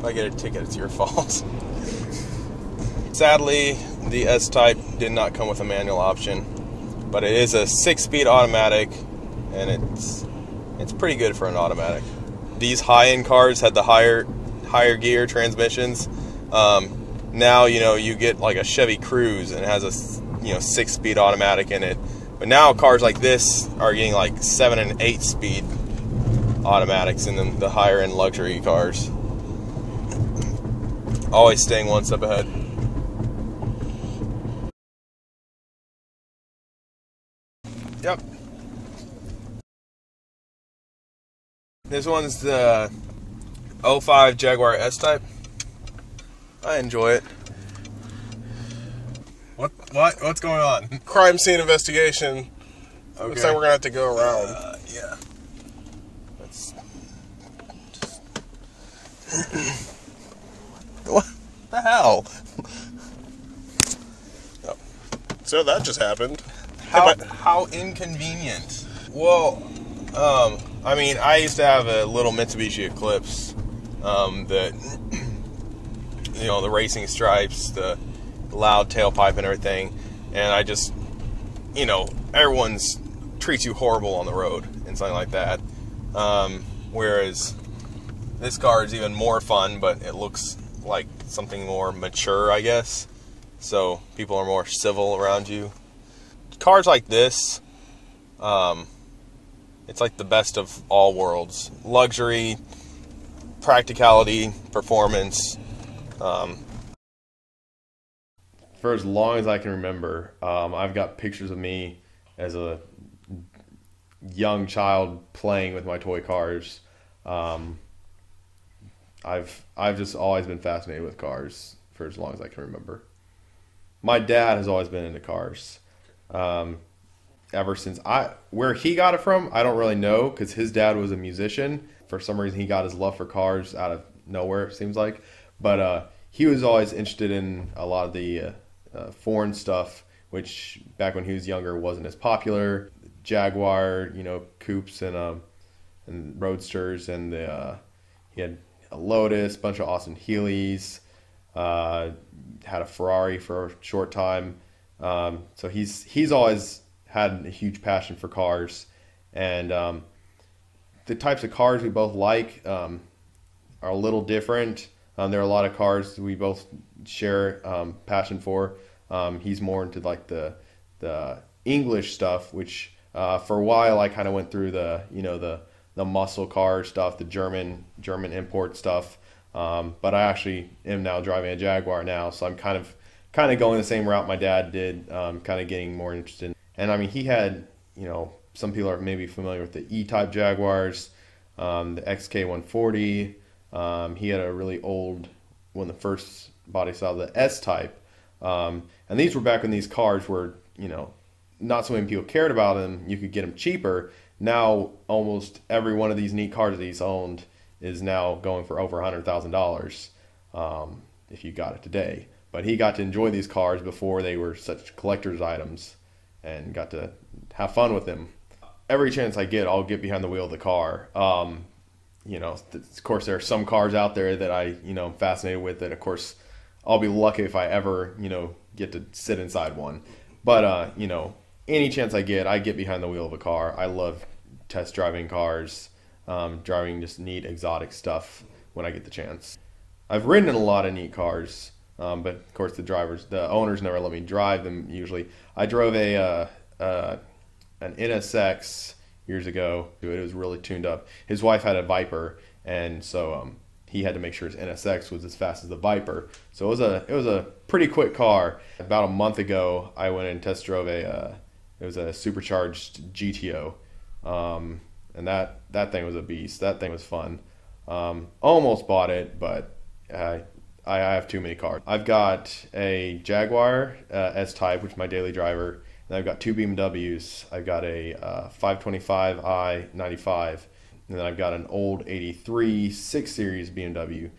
I get a ticket, it's your fault. Sadly, the S-Type did not come with a manual option, but it is a 6-speed automatic, and it's pretty good for an automatic. These high-end cars had the higher gear transmissions. Now, you get like a Chevy Cruze and it has a 6-speed automatic in it. But now cars like this are getting like 7 and 8 speed automatics in the higher end luxury cars. Always staying one step ahead. Yep. This one's the 05 Jaguar S-Type. I enjoy it. What's going on? Crime scene investigation. Okay. Looks like we're gonna have to go around. Yeah. Let's what the hell? Oh. So that just happened. How inconvenient. Well, I mean, I used to have a little Mitsubishi Eclipse that, the racing stripes, the loud tailpipe and everything, and I just, everyone's treats you horrible on the road and something like that. Whereas this car is even more fun, but it looks like something more mature, I guess. So people are more civil around you. Cars like this, it's like the best of all worlds. Luxury, practicality, performance. For as long as I can remember, I've got pictures of me as a young child playing with my toy cars. I've just always been fascinated with cars for as long as I can remember. My dad has always been into cars. Ever since where he got it from, I don't really know, because his dad was a musician. For some reason, he got his love for cars out of nowhere, it seems like. But he was always interested in a lot of the foreign stuff, which back when he was younger wasn't as popular. Jaguar, coupes and roadsters, and he had a Lotus, a bunch of Austin Healey's, had a Ferrari for a short time. So he's always had a huge passion for cars, and the types of cars we both like are a little different. There are a lot of cars we both share passion for. He's more into like the English stuff, which for a while I kind of went through the muscle car stuff, the German import stuff. But I actually am now driving a Jaguar now, so I'm kind of going the same route my dad did, kind of getting more interested. And I mean, he had, some people are maybe familiar with the E-Type Jaguars, the XK140. He had a really old, one of the first body style, the S-Type. And these were back when these cars were, not so many people cared about them. You could get them cheaper. Now, almost every one of these neat cars that he's owned is now going for over $100,000 if you got it today. But he got to enjoy these cars before they were such collector's items, and got to have fun with them. Every chance I get, I'll get behind the wheel of the car. Of course, there are some cars out there that I'm fascinated with, that of course I'll be lucky if I ever, get to sit inside one. But, any chance I get behind the wheel of a car. I love test driving cars, driving just neat exotic stuff when I get the chance. I've ridden in a lot of neat cars. But of course the owners never let me drive them usually. I drove an NSX years ago. It was really tuned up. His wife had a Viper, and so he had to make sure his NSX was as fast as the Viper. So it was a pretty quick car. About a month ago, I went and test drove it was a supercharged GTO, and that thing was a beast. That thing was fun. Almost bought it, but I have too many cars. I've got a Jaguar S-Type, which is my daily driver, and I've got two BMWs. I've got a 525i 95, and then I've got an old 83 6 Series BMW.